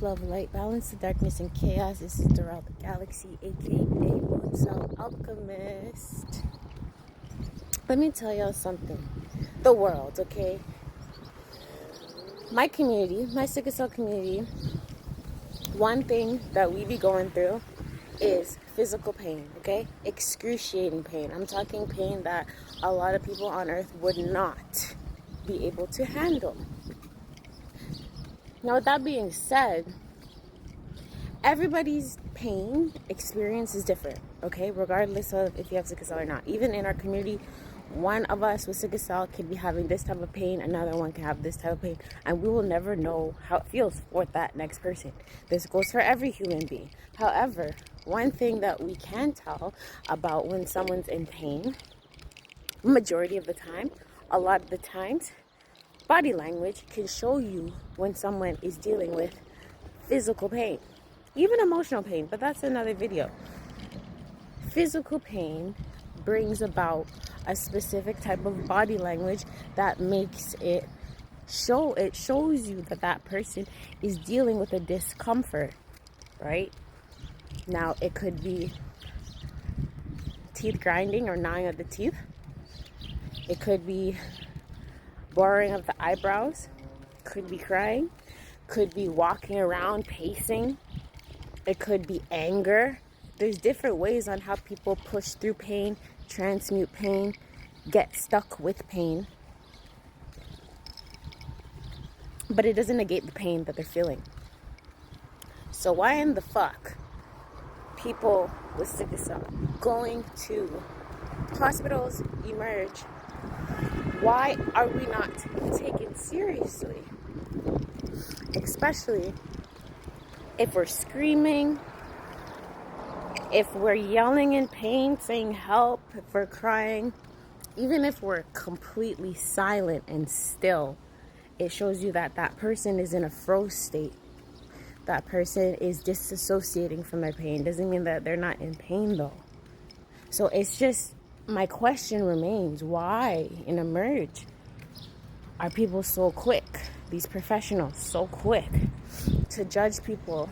love, light, balance the darkness and chaos. This is throughout the galaxy, aka One Cell Alchemist. Let me tell y'all something. The world, okay? My community, my sickle cell community, one thing that we be going through is physical pain, okay? Excruciating pain. I'm talking pain that a lot of people on earth would not be able to handle. Now, with that being said, everybody's pain experience is different, okay? Regardless of if you have sickle cell or not. Even in our community, one of us with sickle cell could be having this type of pain, another one can have this type of pain, and we will never know how it feels for that next person. This goes for every human being. However, one thing that we can tell about when someone's in pain, majority of the time, a lot of the times, body language can show you when someone is dealing with physical pain, even emotional pain, but that's another video. Physical pain brings about a specific type of body language that makes it shows you that that person is dealing with a discomfort, right? Now, it could be teeth grinding or gnawing of the teeth. It could be boring of the eyebrows, could be crying, could be walking around pacing, it could be anger. There's different ways on how people push through pain, transmute pain, get stuck with pain, but it doesn't negate the pain that they're feeling. So why in the fuck people with sickle cell going to hospitals emerge? Why are we not taken seriously? Especially if we're screaming, if we're yelling in pain, saying help, if we're crying, even if we're completely silent and still, it shows you that that person is in a froze state. That person is disassociating from their pain. Doesn't mean that they're not in pain though. So it's just, my question remains, why in Emerge are people so quick, these professionals so quick to judge people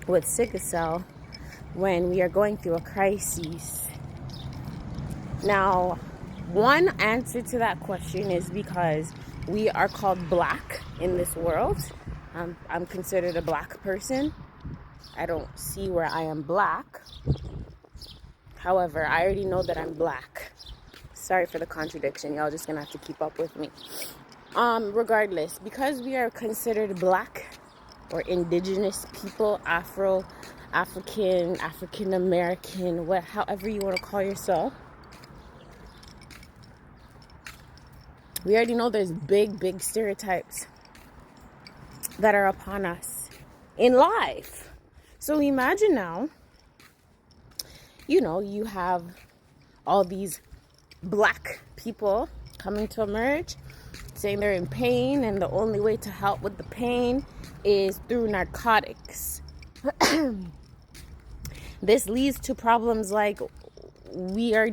with sickle cell when we are going through a crisis? Now, one answer to that question is because we are called black in this world. I'm considered a black person. I don't see where I am black. However, I already know that I'm black. Sorry for the contradiction. Y'all just gonna have to keep up with me. Regardless, because we are considered black or indigenous people, African American, however you want to call yourself, we already know there's big stereotypes that are upon us in life. So imagine now, you have all these black people coming to Emerge, saying they're in pain, and the only way to help with the pain is through narcotics. This leads to problems like we are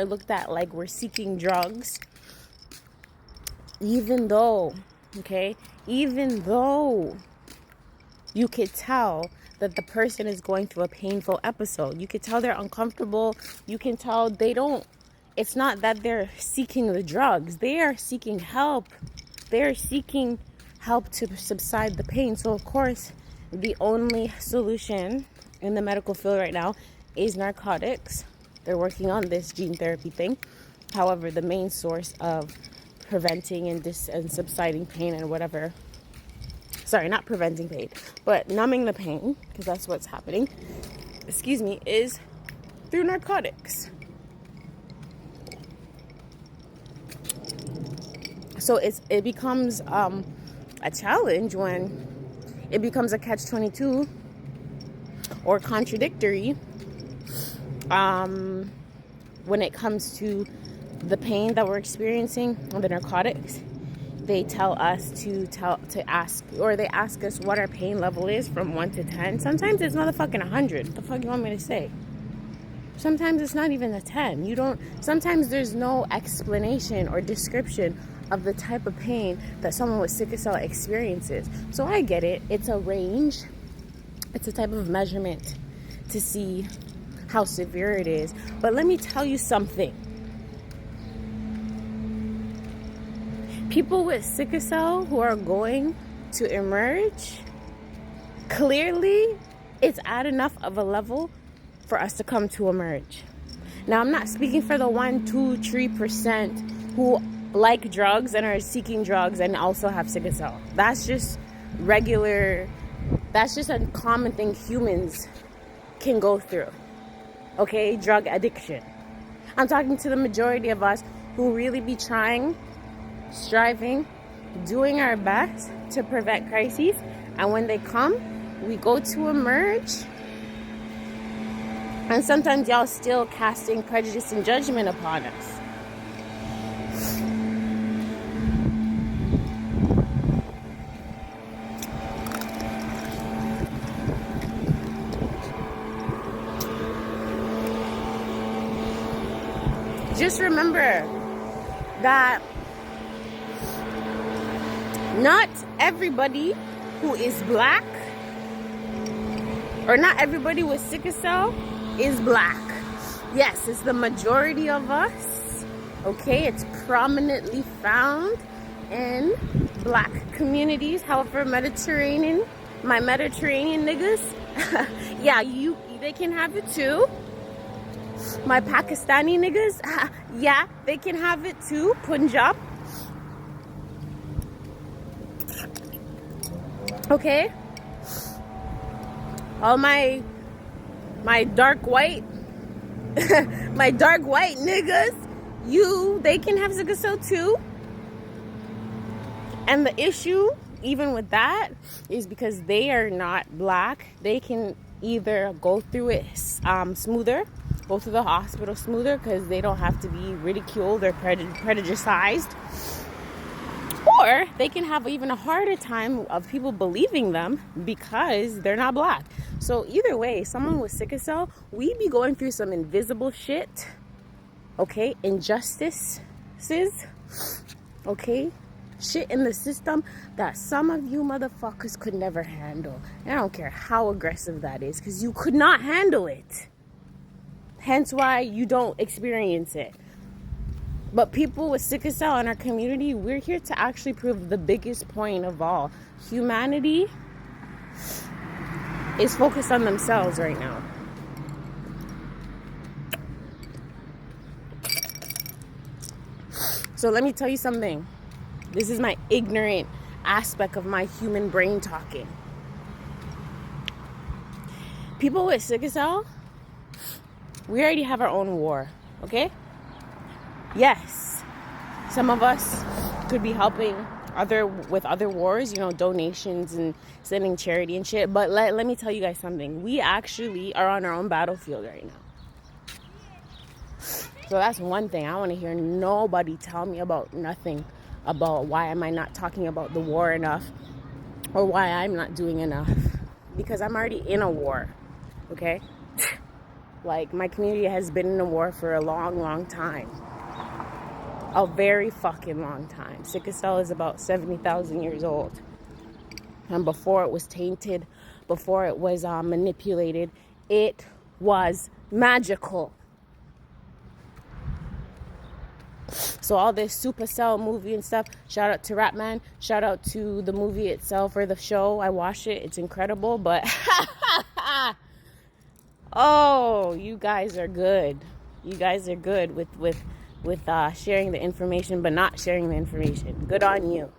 looked at like we're seeking drugs, even though you could tell that the person is going through a painful episode. You could tell they're uncomfortable. You can tell it's not that they're seeking the drugs. They are seeking help. They're seeking help to subside the pain. So, of course, the only solution in the medical field right now is narcotics. They're working on this gene therapy thing. However, the main source of preventing and subsiding pain and whatever, not preventing pain, but numbing the pain, because that's what's happening, is through narcotics. So it becomes a challenge when it becomes a catch-22 or contradictory when it comes to the pain that we're experiencing on the narcotics. They tell us to ask, or they ask us what our pain level is from 1 to 10. Sometimes it's motherfucking 100. What the fuck you want me to say? Sometimes it's not even a 10. Sometimes there's no explanation or description of the type of pain that someone with sickle cell experiences. So I get it. It's a range. It's a type of measurement to see how severe it is. But let me tell you something. People with sickle cell who are going to emerge, clearly it's at enough of a level for us to come to emerge. Now, I'm not speaking for the 1, 2, 3% who like drugs and are seeking drugs and also have sickle cell. That's just regular, that's just a common thing humans can go through. Okay, drug addiction. I'm talking to the majority of us who really be trying, striving, doing our best to prevent crises. And when they come, we go to emerge. And sometimes y'all still casting prejudice and judgment upon us. Just remember that not everybody who is black, or not everybody with sickle cell is black. Yes, it's the majority of us. Okay, it's prominently found in black communities. However, my Mediterranean niggas, yeah, they can have it too. My Pakistani niggas, yeah, they can have it too. Punjab. Okay. All my dark white, my dark white niggas, they can have sickle cell too. And the issue, even with that, is because they are not black. They can either go through it smoother, go to the hospital smoother because they don't have to be ridiculed or prejudiced, or they can have even a harder time of people believing them because they're not black. So either way, someone with sickle cell, we be going through some invisible shit, okay, injustices, okay, shit in the system that some of you motherfuckers could never handle. And I don't care how aggressive that is, because you could not handle it. Hence why you don't experience it. But people with sickle cell in our community, we're here to actually prove the biggest point of all. Humanity is focused on themselves right now. So let me tell you something. This is my ignorant aspect of my human brain talking. People with sickle cell, we already have our own war, okay? Yes, some of us could be helping with other wars, donations and sending charity and shit. But let me tell you guys something. We actually are on our own battlefield right now. So that's one thing. I want to hear nobody tell me about nothing about why am I not talking about the war enough or why I'm not doing enough. Because I'm already in a war, okay? Like, my community has been in a war for a long, long time. A very fucking long time. Sickle cell is about 70,000 years old. And before it was tainted, before it was manipulated, it was magical. So all this Supercell movie and stuff, shout out to Ratman, shout out to the movie itself or the show. I watched it. It's incredible, but oh, you guys are good. You guys are good with sharing the information, but not sharing the information. Good on you.